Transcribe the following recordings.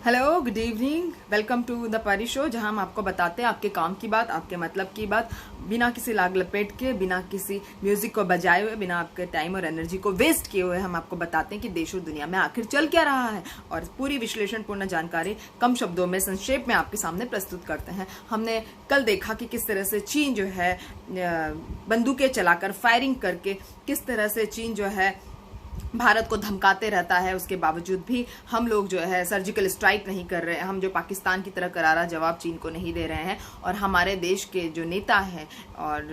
Hello, good evening. Welcome to the Pari show, जहां हम आपको बताते हैं आपके काम की बात, आपके मतलब की बात, बिना किसी लाग लपेट के, बिना किसी म्यूजिक को बजाए हुए, बिना आपके टाइम और एनर्जी को वेस्ट किए हुए हम आपको बताते हैं कि देश और दुनिया में आखिर चल क्या रहा है, और पूरी विश्लेषणपूर्ण जानकारी कम शब्दों में संक्षेप में आपके सामने प्रस्तुत करते हैं। हमने कल देखा कि किस तरह से चीन जो है बंदूकें चलाकर, फायरिंग करके, किस तरह से चीन जो है भारत को धमकाते रहता है। उसके बावजूद भी हम लोग जो है सर्जिकल स्ट्राइक नहीं कर रहे हैं। हम जो पाकिस्तान की तरह करारा जवाब चीन को नहीं दे रहे हैं, और हमारे देश के जो नेता हैं और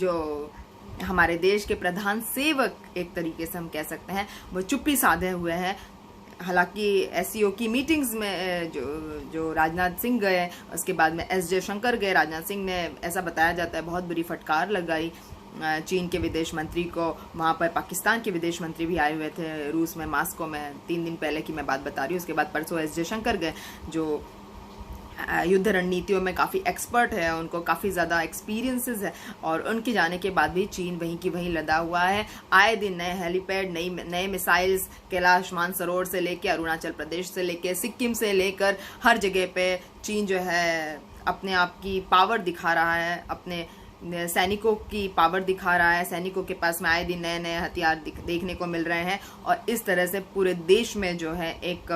जो हमारे देश के प्रधान सेवक, एक तरीके से हम कह सकते हैं, वो चुप्पी साधे हुए हैं। हालांकि एससीओ की मीटिंग्स में जो राजनाथ सिंह गए, उसके बाद में एस जयशंकर गए। राजनाथ सिंह ने, ऐसा बताया जाता है, बहुत बुरी फटकार लगाई चीन के विदेश मंत्री को। वहाँ पर पाकिस्तान के विदेश मंत्री भी आए हुए थे, रूस में, मास्को में। 3 दिन पहले की मैं बात बता रही हूँ। उसके बाद परसों एस जयशंकर गए, जो युद्ध रणनीतियों में काफ़ी एक्सपर्ट है, उनको काफ़ी ज़्यादा एक्सपीरियंसेस है, और उनके जाने के बाद भी चीन वहीं की वहीं लदा हुआ है। आए दिन नए हेलीपैड, नए मिसाइल्स, कैलाश मानसरोवर से लेके, अरुणाचल प्रदेश से लेके, सिक्किम से लेकर हर जगह पे चीन जो है अपने आप की पावर दिखा रहा है, अपने सैनिकों की पावर दिखा रहा है। सैनिकों के पास में आए दिन नए नए हथियार देखने को मिल रहे हैं, और इस तरह से पूरे देश में जो है एक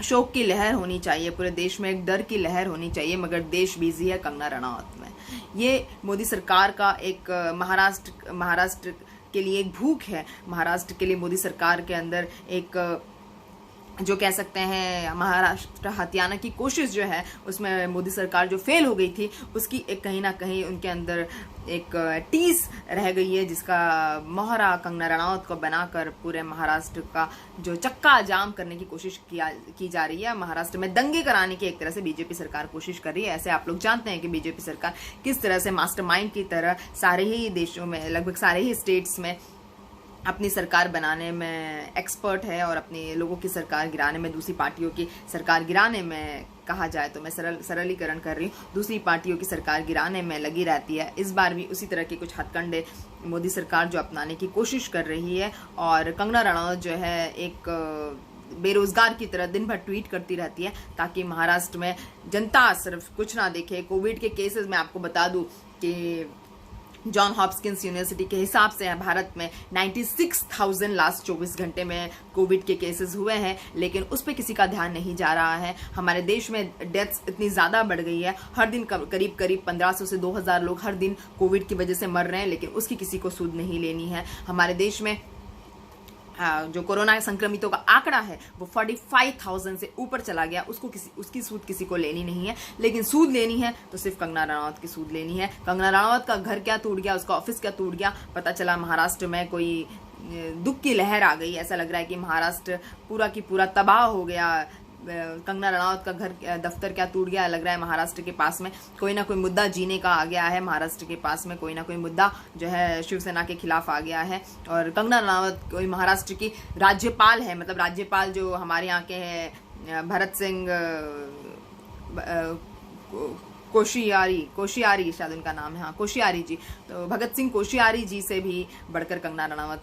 शोक की लहर होनी चाहिए, पूरे देश में एक डर की लहर होनी चाहिए, मगर देश बिजी है कंगना रनौत में। ये मोदी सरकार का एक महाराष्ट्र के लिए एक भूख है। महाराष्ट्र के लिए मोदी सरकार के अंदर एक, जो कह सकते हैं, महाराष्ट्र हथियाना की कोशिश जो है, उसमें मोदी सरकार जो फेल हो गई थी, उसकी एक कहीं ना कहीं उनके अंदर एक टीस रह गई है, जिसका मोहरा कंगना रनौत को बनाकर पूरे महाराष्ट्र का जो चक्का जाम करने की कोशिश की जा रही है। महाराष्ट्र में दंगे कराने की एक तरह से बीजेपी सरकार कोशिश कर रही है। ऐसे आप लोग जानते हैं कि बीजेपी सरकार किस तरह से मास्टरमाइंड की तरह सारे ही देशों में, लगभग सारे ही स्टेट्स में अपनी सरकार बनाने में एक्सपर्ट है, और अपने लोगों की सरकार गिराने में, दूसरी पार्टियों की सरकार गिराने में, कहा जाए तो मैं सरलीकरण कर रही हूँ, दूसरी पार्टियों की सरकार गिराने में लगी रहती है। इस बार भी उसी तरह के कुछ हथकंडे मोदी सरकार जो अपनाने की कोशिश कर रही है। और कंगना रनौत जो है एक बेरोजगार की तरह दिन भर ट्वीट करती रहती है, ताकि महाराष्ट्र में जनता सिर्फ कुछ ना देखे। कोविड के केसेस में आपको बता दूं कि जॉन हॉपकिंस यूनिवर्सिटी के हिसाब से भारत में 96,000 लास्ट 24 घंटे में कोविड के केसेस हुए हैं, लेकिन उस पर किसी का ध्यान नहीं जा रहा है। हमारे देश में डेथ्स इतनी ज़्यादा बढ़ गई है, हर दिन करीब 1500 से 2000 लोग हर दिन कोविड की वजह से मर रहे हैं, लेकिन उसकी किसी को सूद नहीं लेनी है। हमारे देश में जो कोरोना संक्रमितों का आंकड़ा है वो 45,000 से ऊपर चला गया, उसकी सूद किसी को लेनी नहीं है, लेकिन सूद लेनी है तो सिर्फ कंगना रनौत की सूद लेनी है। कंगना रनौत का घर क्या टूट गया, उसका ऑफिस क्या टूट गया, पता चला महाराष्ट्र में कोई दुख की लहर आ गई। ऐसा लग रहा है कि महाराष्ट्र पूरा की पूरा तबाह हो गया। कंगना रनौत का घर, दफ्तर क्या टूट गया। लग रहा है महाराष्ट्र के पास में कोई ना कोई मुद्दा जीने का आ गया है, महाराष्ट्र के पास में कोई ना कोई मुद्दा जो है शिवसेना के खिलाफ आ गया है। और कंगना रनौत कोई महाराष्ट्र की राज्यपाल है, मतलब राज्यपाल जो हमारे यहाँ के हैं भरत सिंह कोशियारी शायद उनका नाम है, हाँ, कोशियारी जी। तो भगत सिंह कोशियारी जी से भी बढ़कर कंगना रनौत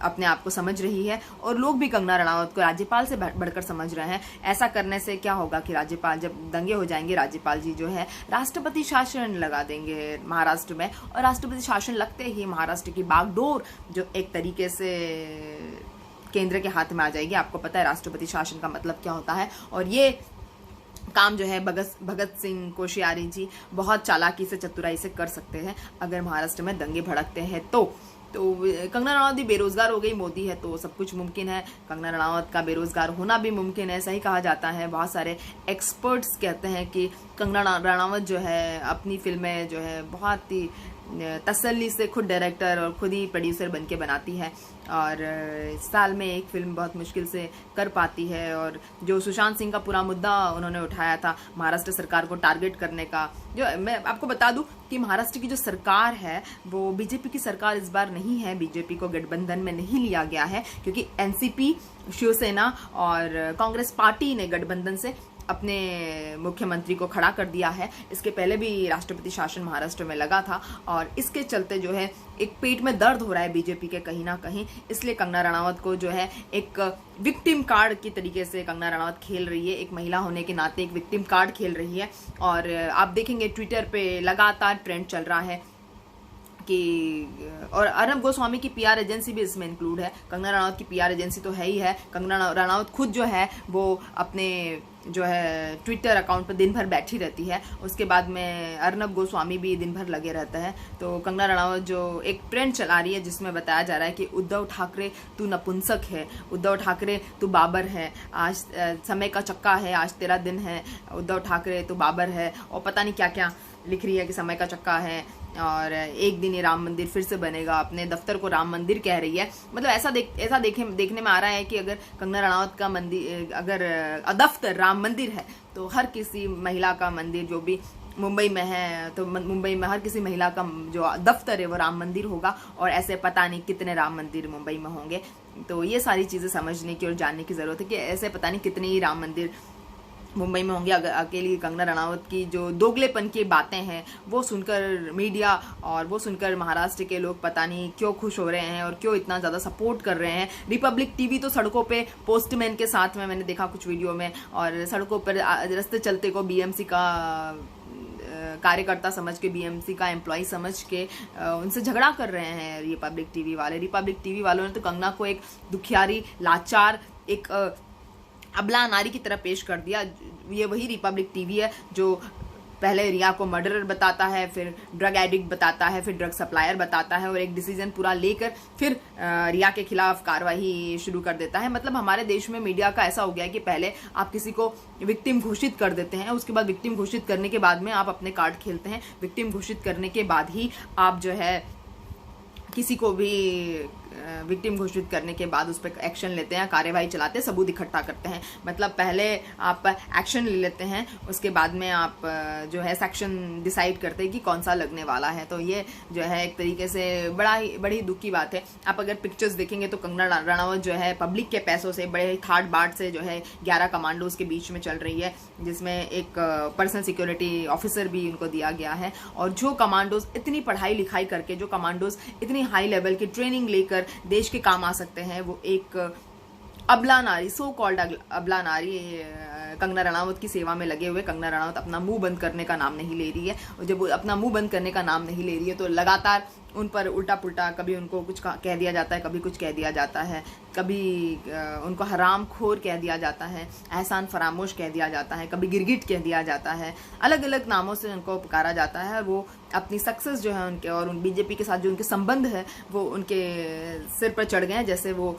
अपने आप को समझ रही है, और लोग भी कंगना रनौत को राज्यपाल से बढ़कर समझ रहे हैं। ऐसा करने से क्या होगा कि राज्यपाल, जब दंगे हो जाएंगे, राज्यपाल जी जो है राष्ट्रपति शासन लगा देंगे महाराष्ट्र में, और राष्ट्रपति शासन लगते ही महाराष्ट्र की बागडोर जो एक तरीके से केंद्र के हाथ में आ जाएगी। आपको पता है राष्ट्रपति शासन का मतलब क्या होता है, और ये काम जो है भगत सिंह कोशियारी जी बहुत चालाकी से, चतुराई से कर सकते हैं अगर महाराष्ट्र में दंगे भड़कते हैं तो कंगना रनौत भी बेरोजगार हो गई, मोदी है तो सब कुछ मुमकिन है। कंगना रनौत का बेरोजगार होना भी मुमकिन है, सही कहा जाता है। बहुत सारे एक्सपर्ट्स कहते हैं कि कंगना रनौत जो है अपनी फिल्में जो है बहुत ही तसल्ली से खुद डायरेक्टर और खुद ही प्रोड्यूसर बनके बनाती है, और साल में एक फिल्म बहुत मुश्किल से कर पाती है। और जो सुशांत सिंह का पूरा मुद्दा उन्होंने उठाया था महाराष्ट्र सरकार को टारगेट करने का, जो मैं आपको बता दूं कि महाराष्ट्र की जो सरकार है वो बीजेपी की सरकार इस बार नहीं है। बीजेपी को गठबंधन में नहीं लिया गया है, क्योंकि एनसीपी, शिवसेना और कांग्रेस पार्टी ने गठबंधन से अपने मुख्यमंत्री को खड़ा कर दिया है। इसके पहले भी राष्ट्रपति शासन महाराष्ट्र में लगा था और इसके चलते जो है एक पेट में दर्द हो रहा है बीजेपी के कहीं ना कहीं। इसलिए कंगना रनावत को जो है एक विक्टिम कार्ड की तरीके से कंगना रनावत खेल रही है, एक महिला होने के नाते एक विक्टिम कार्ड खेल रही है। और आप देखेंगे ट्विटर पे लगातार ट्रेंड चल रहा है कि, और अर्नब गोस्वामी की पीआर एजेंसी भी इसमें इंक्लूड है। कंगना रनावत की पीआर एजेंसी तो है ही है। कंगना रनावत खुद जो है वो अपने जो है ट्विटर अकाउंट पर दिन भर बैठी रहती है, उसके बाद में अर्नब गोस्वामी भी दिन भर लगे रहते हैं। तो कंगना रनावत जो एक ट्रेंड चला रही है जिसमें बताया जा रहा है कि उद्धव ठाकरे तू नपुंसक है, उद्धव ठाकरे तू बाबर है, आज समय का चक्का है, आज तेरा दिन है, उद्धव ठाकरे तू बाबर है, और पता नहीं क्या क्या लिख रही है कि समय का चक्का है और एक दिन ये राम मंदिर फिर से बनेगा, अपने दफ्तर को राम मंदिर कह रही है। मतलब ऐसा देखने में आ रहा है कि अगर कंगना रनावत का मंदिर, अगर दफ्तर राम मंदिर है तो हर किसी महिला का मंदिर जो भी मुंबई में है, तो मुंबई में हर किसी महिला का जो दफ्तर है वो राम मंदिर होगा। और ऐसे पता नहीं कितने राम मंदिर मुंबई में होंगे। तो ये सारी चीज़ें समझने की और जानने की ज़रूरत है कि ऐसे पता नहीं कितने ही राम मंदिर मुंबई में होंगे। अगर अकेली कंगना रनावत की जो दोगलेपन की बातें हैं वो सुनकर मीडिया और वो सुनकर महाराष्ट्र के लोग पता नहीं क्यों खुश हो रहे हैं और क्यों इतना ज़्यादा सपोर्ट कर रहे हैं। रिपब्लिक टीवी तो सड़कों पे पोस्टमैन के साथ में मैंने देखा कुछ वीडियो में, और सड़कों पर रास्ते चलते को बीएमसी का कार्यकर्ता समझ के, बीएमसी का एम्प्लॉय समझ के उनसे झगड़ा कर रहे हैं रिपब्लिक टीवी वाले। रिपब्लिक टीवी वालों ने तो कंगना को एक दुखियारी, लाचार, एक अबला नारी की तरह पेश कर दिया। ये वही रिपब्लिक टीवी है जो पहले रिया को मर्डरर बताता है, फिर ड्रग एडिक्ट बताता है, फिर ड्रग सप्लायर बताता है, और एक डिसीजन पूरा लेकर फिर रिया के खिलाफ कार्रवाई शुरू कर देता है। मतलब हमारे देश में मीडिया का ऐसा हो गया है कि पहले आप किसी को विक्टिम घोषित कर देते हैं, उसके बाद विक्टिम घोषित करने के बाद में आप अपने कार्ड खेलते हैं। विक्टिम घोषित करने के बाद ही आप जो है किसी को भी विक्टिम घोषित करने के बाद उस पर एक्शन लेते हैं, कार्यवाही चलाते हैं, सबूत इकट्ठा करते हैं। मतलब पहले आप एक्शन ले लेते हैं, उसके बाद में आप जो है सेक्शन डिसाइड करते हैं कि कौन सा लगने वाला है। तो ये जो है एक तरीके से बड़ी दुख की बात है। आप अगर पिक्चर्स देखेंगे तो कंगना रनावत जो है पब्लिक के पैसों से, बड़े ठाट बाट से जो है 11 कमांडोज के बीच में चल रही है, जिसमें एक पर्सनल सिक्योरिटी ऑफिसर भी उनको दिया गया है। और जो कमांडोज इतनी पढ़ाई लिखाई करके, जो कमांडोज इतनी हाई लेवल की ट्रेनिंग लेकर देश के काम आ सकते हैं, वो एक अबला नारी, सो कॉल्ड अबला नारी कंगना रनावत की सेवा में लगे हुए। कंगना रनावत अपना मुंह बंद करने का नाम नहीं ले रही है, और जब वो अपना मुंह बंद करने का नाम नहीं ले रही है तो लगातार उन पर उल्टा पुल्टा, कभी उनको कुछ कह दिया जाता है, कभी कुछ कह दिया जाता है, कभी उनको हराम खोर कह दिया जाता है, एहसान फरामोश कह दिया जाता है, कभी गिरगिट कह दिया जाता है, अलग अलग नामों से उनको पुकारा जाता है। और वो अपनी सक्सेस जो है उनके और उन बीजेपी के साथ जो उनके संबंध है वो उनके सिर पर चढ़ गए हैं, जैसे वो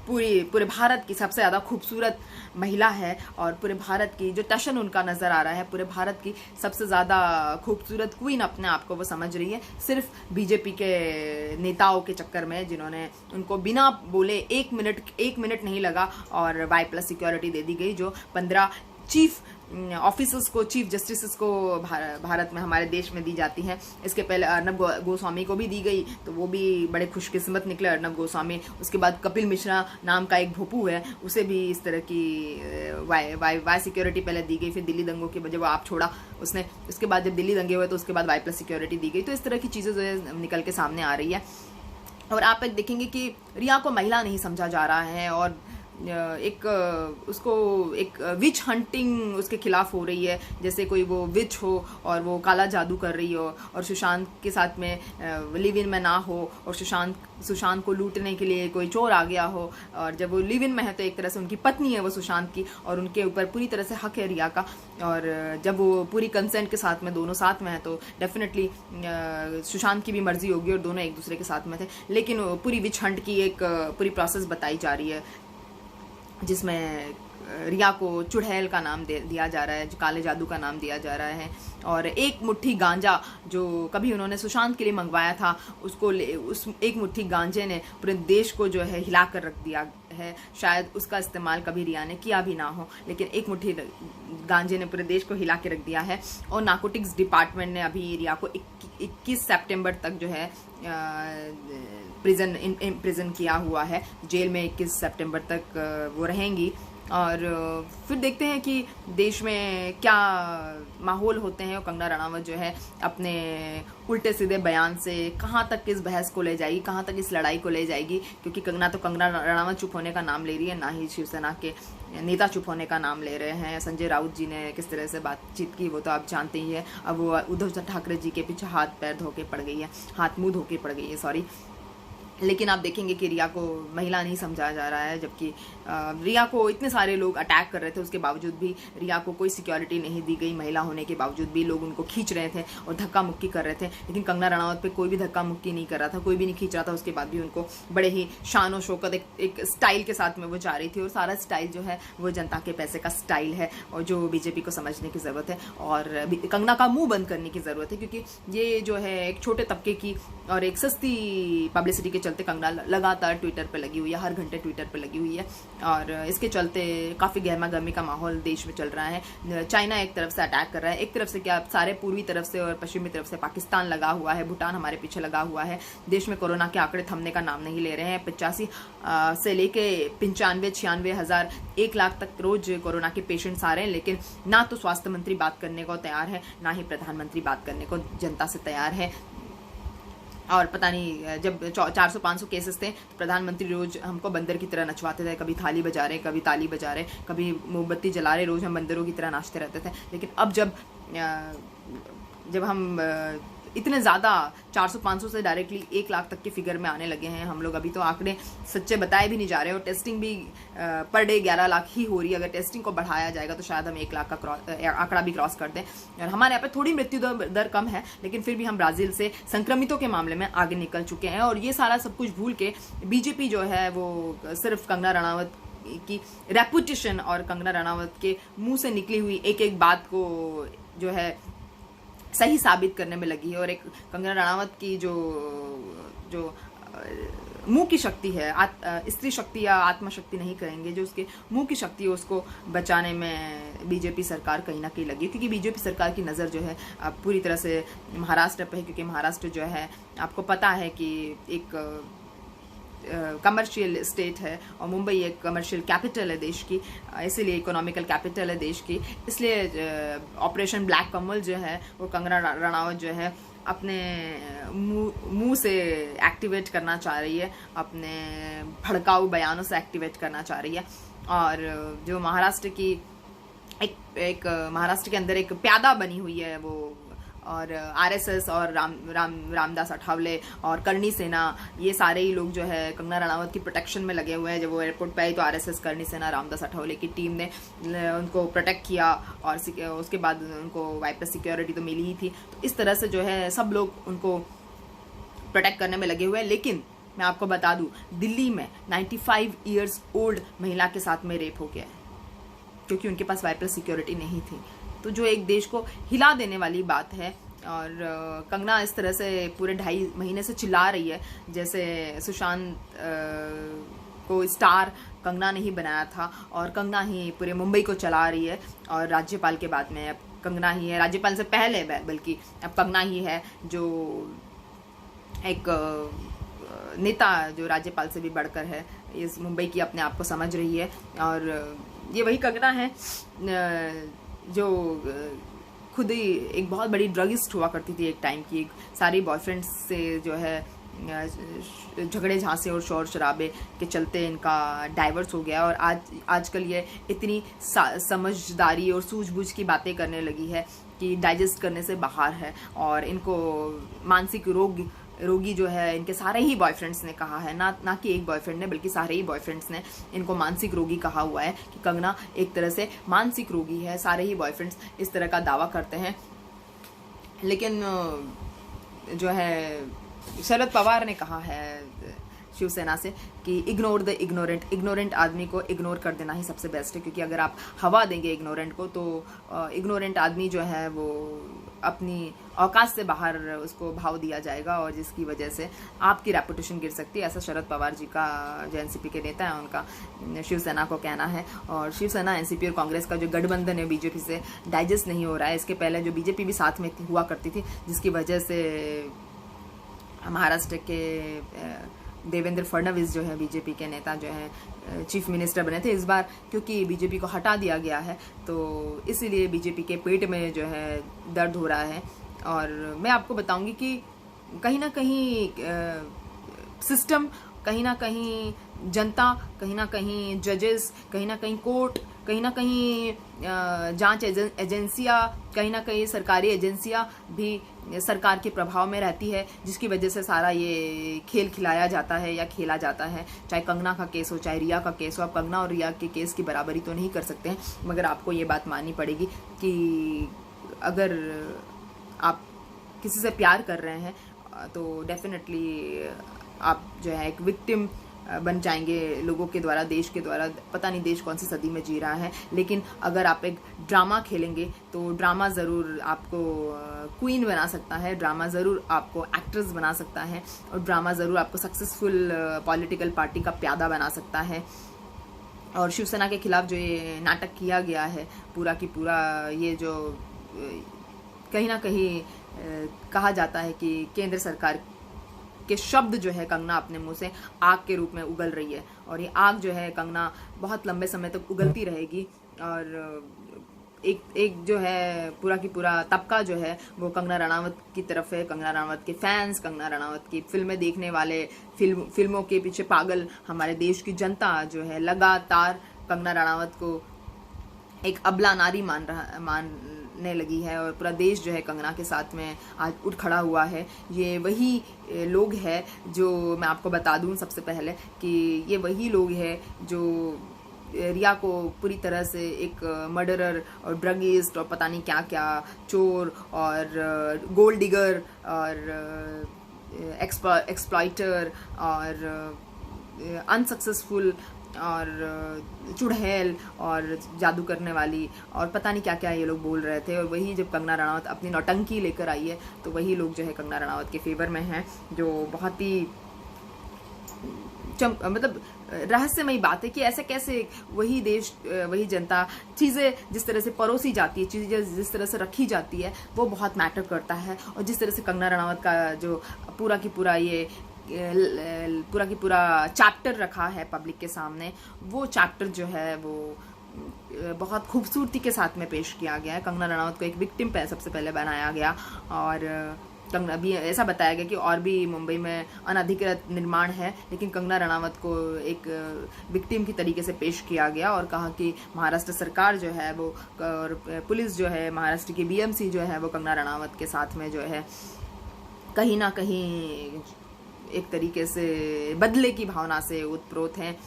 पूरे भारत की सबसे ज़्यादा खूबसूरत महिला है, और पूरे भारत की जो टशन उनका नज़र आ रहा है, पूरे भारत की सबसे ज़्यादा खूबसूरत क्वीन अपने आप को वो समझ रही है, सिर्फ बीजेपी के नेताओं के चक्कर में, जिन्होंने उनको बिना बोले एक मिनट नहीं लगा और Y+ सिक्योरिटी दे दी गई, जो 15 चीफ ऑफिसर्स को, चीफ जस्टिस को भारत में, हमारे देश में दी जाती हैं। इसके पहले अर्नब गोस्वामी को भी दी गई, तो वो भी बड़े खुशकिस्मत निकले अर्नब गोस्वामी। उसके बाद कपिल मिश्रा नाम का एक भोपू है, उसे भी इस तरह की वाई सिक्योरिटी पहले दी गई। फिर दिल्ली दंगों की वजह वो आप छोड़ा उसने, उसके बाद जब दिल्ली दंगे हुए तो उसके बाद Y+ सिक्योरिटी दी गई। तो इस तरह की चीज़ें जो है निकल के सामने आ रही है। और आप देखेंगे कि रिया को महिला नहीं समझा जा रहा है, और एक उसको एक विच हंटिंग उसके खिलाफ हो रही है, जैसे कोई वो विच हो और वो काला जादू कर रही हो, और सुशांत के साथ में लिव इन में ना हो, और सुशांत को लूटने के लिए कोई चोर आ गया हो, और जब वो लिव इन में है तो एक तरह से उनकी पत्नी है वो सुशांत की, और उनके ऊपर पूरी तरह से हक है रिया का। और जब वो पूरी कंसेंट के साथ में दोनों साथ में है तो डेफिनेटली सुशांत की भी मर्जी होगी, और दोनों एक दूसरे के साथ में थे। लेकिन पूरी विच हंट की एक पूरी प्रोसेस बताई जा रही है, जिसमें रिया को चुड़ैल का नाम दिया जा रहा है, काले जादू का नाम दिया जा रहा है, और एक मुट्ठी गांजा जो कभी उन्होंने सुशांत के लिए मंगवाया था, उस एक मुट्ठी गांजे ने पूरे देश को जो है हिला कर रख दिया है। शायद उसका इस्तेमाल कभी रिया ने किया भी ना हो, लेकिन एक मुट्ठी गांजे ने पूरे देश को हिला के रख दिया है। और नार्कोटिक्स डिपार्टमेंट ने अभी रिया को 21 सितंबर तक जो है प्रिजन किया हुआ है, जेल में 21 सितंबर तक वो रहेंगी। और फिर देखते हैं कि देश में क्या माहौल होते हैं और कंगना रनावत जो है अपने उल्टे सीधे बयान से कहाँ तक इस बहस को ले जाएगी, कहाँ तक इस लड़ाई को ले जाएगी। क्योंकि कंगना रनावत चुप होने का नाम ले रही है, ना ही शिवसेना के नेता चुप होने का नाम ले रहे हैं। संजय राउत जी ने किस तरह से बातचीत की वो तो आप जानते ही है। अब वो उद्धव ठाकरे जी के पीछे हाथ पैर धो के पड़ गई है, हाथ मुंह धो के पड़ गई है, सॉरी। लेकिन आप देखेंगे कि रिया को महिला नहीं समझा जा रहा है, जबकि रिया को इतने सारे लोग अटैक कर रहे थे, उसके बावजूद भी रिया को कोई सिक्योरिटी नहीं दी गई। महिला होने के बावजूद भी लोग उनको खींच रहे थे और धक्का मुक्की कर रहे थे, लेकिन कंगना रनावत पे कोई भी धक्का मुक्की नहीं कर रहा था, कोई भी नहीं खींच रहा था। उसके बाद भी उनको बड़े ही शान और शौकत एक स्टाइल के साथ में वो जा रही थी, और सारा स्टाइल जो है वो जनता के पैसे का स्टाइल है, और जो बीजेपी को समझने की ज़रूरत है और कंगना का मुंह बंद करने की ज़रूरत है। क्योंकि ये जो है एक छोटे तबके की और एक सस्ती पब्लिसिटी के चलते कंगना लगातार ट्विटर पे लगी हुई है, हर घंटे ट्विटर पे लगी हुई है, और इसके चलते काफ़ी गहमा गहमी का माहौल देश में चल रहा है। चाइना एक तरफ से अटैक कर रहा है, एक तरफ से क्या सारे पूर्वी तरफ से और पश्चिमी तरफ से पाकिस्तान लगा हुआ है, भूटान हमारे पीछे लगा हुआ है। देश में कोरोना के आंकड़े थमने का नाम नहीं ले रहे हैं। 85 से लेके 95-96 हज़ार 1 लाख तक रोज कोरोना के पेशेंट्स आ रहे हैं, लेकिन ना तो स्वास्थ्य मंत्री बात करने को तैयार है, ना ही प्रधानमंत्री बात करने को जनता से तैयार है। और पता नहीं, जब 400-500 केसेस थे तो प्रधानमंत्री रोज हमको बंदर की तरह नचवाते थे, कभी थाली बजा रहे, कभी ताली बजा रहे, कभी मोमबत्ती जला रहे, रोज हम बंदरों की तरह नाचते रहते थे। लेकिन अब जब हम इतने ज़्यादा 400-500 से डायरेक्टली 1 लाख तक के फिगर में आने लगे हैं हम लोग, अभी तो आंकड़े सच्चे बताए भी नहीं जा रहे, और टेस्टिंग भी पर डे 11 लाख ही हो रही है। अगर टेस्टिंग को बढ़ाया जाएगा तो शायद हम 1 लाख का आंकड़ा भी क्रॉस कर दें। और हमारे यहाँ पे थोड़ी मृत्यु दर कम है, लेकिन फिर भी हम ब्राज़ील से संक्रमितों के मामले में आगे निकल चुके हैं। और ये सारा सब कुछ भूल के बीजेपी जो है वो सिर्फ कंगना रनावत की रेपुटेशन और कंगना रनावत के मुंह से निकली हुई एक एक बात को जो है सही साबित करने में लगी है। और एक कंगना रनावत की जो मुंह की शक्ति है, स्त्री शक्ति या आत्मशक्ति नहीं कहेंगे, जो उसके मुंह की शक्ति है, उसको बचाने में बीजेपी सरकार कहीं ना कहीं लगी। क्योंकि बीजेपी सरकार की नज़र जो है पूरी तरह से महाराष्ट्र पे है, क्योंकि महाराष्ट्र जो है आपको पता है कि एक कमर्शियल स्टेट है, और मुंबई एक कमर्शियल कैपिटल है देश की, इसीलिए इकोनॉमिकल कैपिटल है देश की। इसलिए ऑपरेशन ब्लैक कमल जो है वो कंगना रनावत जो है अपने मुंह से एक्टिवेट करना चाह रही है, अपने भड़काऊ बयानों से एक्टिवेट करना चाह रही है। और जो महाराष्ट्र की एक महाराष्ट्र के अंदर एक प्यादा बनी हुई है वो, और आरएसएस और रामदास अठावले और करणी सेना, ये सारे ही लोग जो है कंगना रनावत की प्रोटेक्शन में लगे हुए हैं। जब वो एयरपोर्ट पे आई तो आरएसएस, करणी सेना, रामदास अठावले की टीम ने उनको प्रोटेक्ट किया, और उसके बाद उनको वाइपर सिक्योरिटी तो मिली ही थी। तो इस तरह से जो है सब लोग उनको प्रोटेक्ट करने में लगे हुए हैं। लेकिन मैं आपको बता दूं, दिल्ली में 95 ईयर्स ओल्ड महिला के साथ में रेप हो गया है, क्योंकि उनके पास वाइपर सिक्योरिटी नहीं थी। तो जो एक देश को हिला देने वाली बात है। और कंगना इस तरह से पूरे 2.5 महीने से चिल्ला रही है जैसे सुशांत को स्टार कंगना ने ही बनाया था, और कंगना ही पूरे मुंबई को चला रही है। और राज्यपाल के बाद में अब कंगना ही है, राज्यपाल से पहले बल्कि अब कंगना ही है जो एक नेता जो राज्यपाल से भी बढ़कर है, इस मुंबई की अपने आप को समझ रही है। और ये वही कंगना है जो खुद ही एक बहुत बड़ी ड्रगिस्ट हुआ करती थी एक टाइम की, सारी बॉयफ्रेंड्स से जो है झगड़े झांसे और शोर शराबे के चलते इनका डाइवर्स हो गया। और आजकल ये इतनी समझदारी और सूझबूझ की बातें करने लगी है कि डाइजेस्ट करने से बाहर है। और इनको मानसिक रोगी जो है इनके सारे ही बॉयफ्रेंड्स ने कहा है, ना कि एक बॉयफ्रेंड ने बल्कि सारे ही बॉयफ्रेंड्स ने इनको मानसिक रोगी कहा हुआ है कि कंगना एक तरह से मानसिक रोगी है। सारे ही बॉयफ्रेंड्स इस तरह का दावा करते हैं। लेकिन जो है शरद पवार ने कहा है शिवसेना से कि इग्नोर द इग्नोरेंट आदमी को इग्नोर कर देना ही सबसे बेस्ट है। क्योंकि अगर आप हवा देंगे इग्नोरेंट को तो इग्नोरेंट आदमी जो है वो अपनी औकात से बाहर उसको भाव दिया जाएगा, और जिसकी वजह से आपकी रेपुटेशन गिर सकती है। ऐसा शरद पवार जी का, जो एनसीपी के नेता है, उनका शिवसेना को कहना है। और शिवसेना, एनसीपी और कांग्रेस का जो गठबंधन है बीजेपी से डाइजेस्ट नहीं हो रहा है। इसके पहले जो बीजेपी भी साथ में हुआ करती थी, जिसकी वजह से महाराष्ट्र के देवेंद्र फडणवीस जो है बीजेपी के नेता जो है चीफ मिनिस्टर बने थे इस बार, क्योंकि बीजेपी को हटा दिया गया है तो इसीलिए बीजेपी के पेट में जो है दर्द हो रहा है। और मैं आपको बताऊंगी कि कहीं ना कहीं सिस्टम, कहीं ना कहीं जनता, कहीं ना कहीं जजेस, कहीं ना कहीं कोर्ट, कहीं ना कहीं जांच एजेंसियां, कहीं ना कहीं सरकारी एजेंसियां भी सरकार के प्रभाव में रहती है, जिसकी वजह से सारा ये खेल खिलाया जाता है या खेला जाता है। चाहे कंगना का केस हो, चाहे रिया का केस हो, आप कंगना और रिया के केस की बराबरी तो नहीं कर सकते हैं, मगर आपको ये बात माननी पड़ेगी कि अगर आप किसी से प्यार कर रहे हैं तो डेफिनेटली आप जो है एक विक्टिम बन जाएंगे लोगों के द्वारा, देश के द्वारा। पता नहीं देश कौन सी सदी में जी रहा है, लेकिन अगर आप एक ड्रामा खेलेंगे तो ड्रामा ज़रूर आपको क्वीन बना सकता है, ड्रामा ज़रूर आपको एक्ट्रेस बना सकता है, और ड्रामा ज़रूर आपको सक्सेसफुल पॉलिटिकल पार्टी का प्यादा बना सकता है। और शिवसेना के खिलाफ जो ये नाटक किया गया है पूरा की पूरा, ये जो कहीं ना कहीं कहा जाता है कि केंद्र सरकार के शब्द जो है कंगना अपने मुंह से आग के रूप में उगल रही है, और ये आग जो है कंगना बहुत लंबे समय तक उगलती रहेगी। और एक जो है पूरा की पूरा तबका जो है वो कंगना रनावत की तरफ है। कंगना रनावत के फैंस, कंगना रनावत की फिल्में देखने वाले, फिल्मों के पीछे पागल हमारे देश की जनता जो है लगातार कंगना रनावत को एक अबला नारी मानने लगी है, और पूरा देश जो है कंगना के साथ में आज उठ खड़ा हुआ है। ये वही लोग हैं जो, मैं आपको बता दूं सबसे पहले कि ये वही लोग हैं जो रिया को पूरी तरह से एक मर्डरर और ड्रगिस्ट और पता नहीं क्या क्या, चोर और गोल्ड डिगर और एक्सप्लॉइटर और अनसक्सेसफुल और चुड़ैल और जादू करने वाली और पता नहीं क्या क्या ये लोग बोल रहे थे। और वही जब कंगना रनावत अपनी नौटंकी लेकर आई है तो वही लोग जो है कंगना रनावत के फेवर में हैं, जो बहुत ही मतलब रहस्यमयी बात है कि ऐसे कैसे वही देश, वही जनता, चीज़ें जिस तरह से परोसी जाती है, चीज़ें जिस तरह से रखी जाती है वो बहुत मैटर करता है। और जिस तरह से कंगना रनावत का जो पूरा की पूरा ये पूरा की पूरा चैप्टर रखा है पब्लिक के सामने, वो चैप्टर जो है वो बहुत खूबसूरती के साथ में पेश किया गया है। कंगना रनावत को एक विक्टिम पे सबसे पहले बनाया गया, और अभी ऐसा बताया गया कि और भी मुंबई में अनधिकृत निर्माण है, लेकिन कंगना रनावत को एक विक्टिम की तरीके से पेश किया गया और कहा कि महाराष्ट्र सरकार जो है वो और पुलिस जो है, महाराष्ट्र की बीएमसी जो है वो कंगना रनावत के साथ में जो है कहीं ना कहीं एक तरीके से बदले की भावना से उत्प्रोत हैं।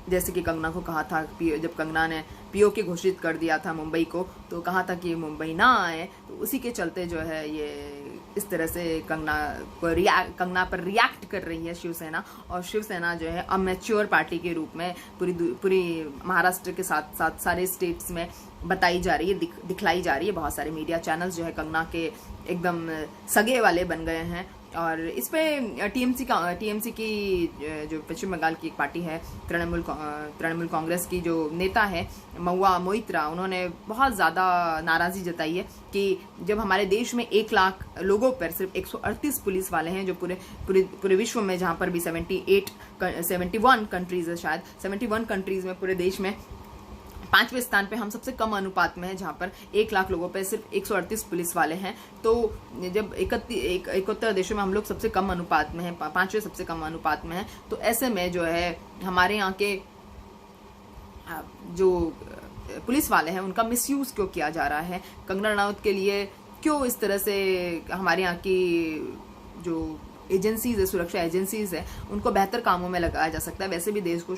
जैसे कि कंगना को कहा था, जब कंगना ने पीओके घोषित कर दिया था मुंबई को, तो कहा था कि मुंबई ना आए, तो उसी के चलते जो है ये इस तरह से कंगना पर रिएक्ट कर रही है शिवसेना। और शिवसेना जो है अमेच्योर पार्टी के रूप में पूरी महाराष्ट्र के साथ साथ सारे स्टेट्स में बताई जा रही है, दिखलाई जा रही है। बहुत सारे मीडिया चैनल्स जो है कंगना के एकदम सगे वाले बन गए हैं। और इस पे टीएमसी की जो पश्चिम बंगाल की एक पार्टी है, तृणमूल कांग्रेस की जो नेता है महुआ मोइत्रा, उन्होंने बहुत ज़्यादा नाराज़गी जताई है कि जब हमारे देश में 1 लाख लोगों पर सिर्फ 138 पुलिस वाले हैं, जो पूरे विश्व में जहाँ पर भी 71 कंट्रीज़ है, शायद 71 कंट्रीज़ में पूरे देश में 5वें स्थान पे हम सबसे कम अनुपात में है, जहाँ पर 1 लाख लोगों पे सिर्फ 138 पुलिस वाले हैं। तो जब 71 देशों में हम लोग सबसे कम अनुपात में हैं, 5वें सबसे कम अनुपात में हैं, तो ऐसे में जो है हमारे यहाँ के जो पुलिस वाले हैं उनका मिसयूज क्यों किया जा रहा है, कंगना रनावत के लिए क्यों इस तरह से हमारे यहाँ की जो एजेंसीज है, सुरक्षा एजेंसीज है, उनको बेहतर कामों में लगाया जा सकता है। वैसे भी देश को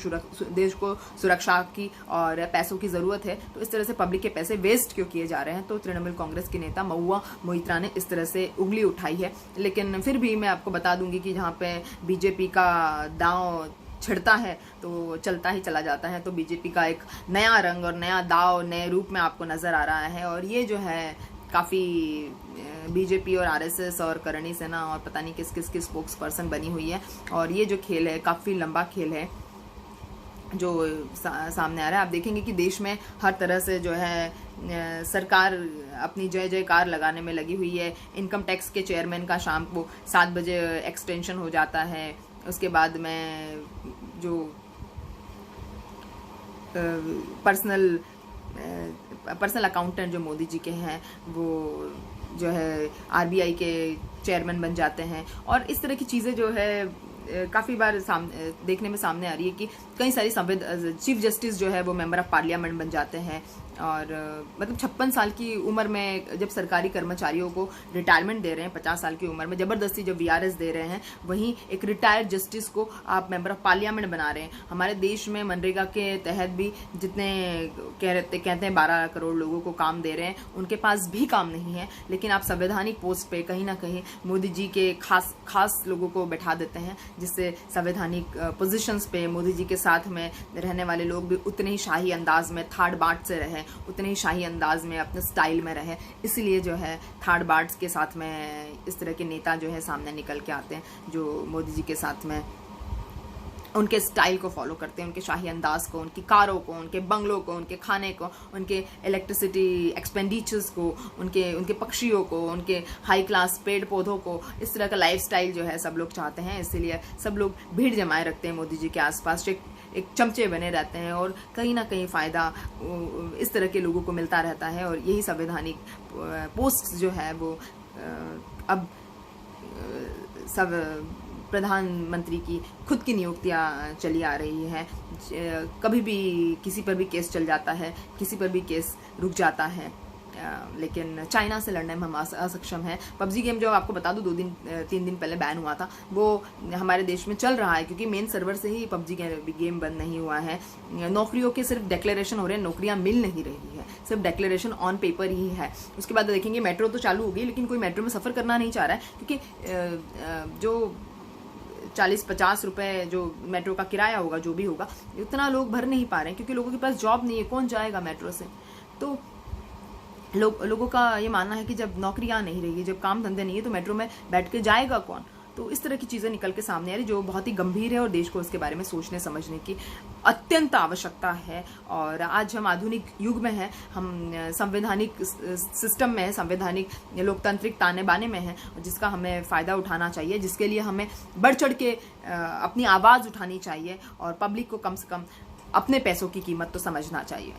सुरक्षा की और पैसों की ज़रूरत है, तो इस तरह से पब्लिक के पैसे वेस्ट क्यों किए जा रहे हैं। तो तृणमूल कांग्रेस की नेता महुआ मोइत्रा ने इस तरह से उंगली उठाई है। लेकिन फिर भी मैं आपको बता दूंगी कि जहाँ पे बीजेपी का दांव छिड़ता है तो चलता ही चला जाता है। तो बीजेपी का एक नया रंग और नया दाव नए रूप में आपको नज़र आ रहा है। और ये जो है काफ़ी बीजेपी और आरएसएस और करणी सेना और पता नहीं किस किस की स्पोक्स पर्सन बनी हुई है। और ये जो खेल है काफ़ी लंबा खेल है जो सामने आ रहा है। आप देखेंगे कि देश में हर तरह से जो है सरकार अपनी जय जयकार लगाने में लगी हुई है। इनकम टैक्स के चेयरमैन का शाम को 7 बजे एक्सटेंशन हो जाता है, उसके बाद में जो पर्सनल अकाउंटेंट जो मोदी जी के हैं वो जो है आरबीआई के चेयरमैन बन जाते हैं। और इस तरह की चीज़ें जो है काफ़ी बार देखने में सामने आ रही है कि कई सारी चीफ जस्टिस जो है वो मेंबर ऑफ पार्लियामेंट बन जाते हैं। और मतलब 56 साल की उम्र में जब सरकारी कर्मचारियों को रिटायरमेंट दे रहे हैं, 50 साल की उम्र में ज़बरदस्ती जब वीआरएस दे रहे हैं, वहीं एक रिटायर्ड जस्टिस को आप मेंबर ऑफ पार्लियामेंट बना रहे हैं। हमारे देश में मनरेगा के तहत भी जितने कहते हैं 12 करोड़ लोगों को काम दे रहे हैं, उनके पास भी काम नहीं है, लेकिन आप संवैधानिक पोस्ट पे कहीं ना कहीं मोदी जी के खास लोगों को बैठा देते हैं, जिससे संवैधानिक पोजिशंस पे मोदी जी के साथ में रहने वाले लोग भी उतने ही शाही अंदाज में थार्ड बाट से रहे, उतने ही शाही अंदाज में अपने स्टाइल में रहे। इसलिए जो है थर्ड बार्ड्स के साथ में इस तरह के नेता जो है सामने निकल के आते हैं, जो मोदी जी के साथ में उनके स्टाइल को फॉलो करते हैं, उनके शाही अंदाज को, उनकी कारों को, उनके बंगलों को, उनके खाने को, उनके इलेक्ट्रिसिटी एक्सपेंडिचर्स को, उनके पक्षियों को, उनके हाई क्लास पेड़ पौधों को। इस तरह का लाइफस्टाइल जो है सब लोग चाहते हैं। इसीलिए सब लोग भीड़ जमाए रखते हैं मोदी जी के आसपास, एक चमचे बने रहते हैं और कहीं ना कहीं फ़ायदा इस तरह के लोगों को मिलता रहता है। और यही संवैधानिक पोस्ट जो है वो अब सब प्रधानमंत्री की खुद की नियुक्तियां चली आ रही हैं। कभी भी किसी पर भी केस चल जाता है, किसी पर भी केस रुक जाता है, लेकिन चाइना से लड़ने में हम असक्षम हैं। पबजी गेम जो आपको बता दूं 3 दिन पहले बैन हुआ था, वो हमारे देश में चल रहा है क्योंकि मेन सर्वर से ही पबजी गेम बंद नहीं हुआ है। नौकरियों के सिर्फ डिक्लेरेशन हो रहे हैं, नौकरियां मिल नहीं रही है, सिर्फ डिक्लेरेशन ऑन पेपर ही है। उसके बाद देखेंगे मेट्रो तो चालू हो गई, लेकिन कोई मेट्रो में सफ़र करना नहीं चाह रहा है क्योंकि जो 40-50 रुपए जो मेट्रो का किराया होगा, जो भी होगा, उतना लोग भर नहीं पा रहे हैं क्योंकि लोगों के पास जॉब नहीं है। कौन जाएगा मेट्रो से? तो लोगों का ये मानना है कि जब नौकरियां नहीं रहेगी, जब काम धंधे नहीं है, तो मेट्रो में बैठ के जाएगा कौन? तो इस तरह की चीज़ें निकल के सामने आ रही, जो बहुत ही गंभीर है और देश को उसके बारे में सोचने समझने की अत्यंत आवश्यकता है। और आज हम आधुनिक युग में हैं, हम संवैधानिक सिस्टम में हैं, संवैधानिक लोकतांत्रिक ताने बाने में हैं, जिसका हमें फ़ायदा उठाना चाहिए, जिसके लिए हमें बढ़ चढ़ के अपनी आवाज़ उठानी चाहिए और पब्लिक को कम से कम अपने पैसों की कीमत तो समझना चाहिए।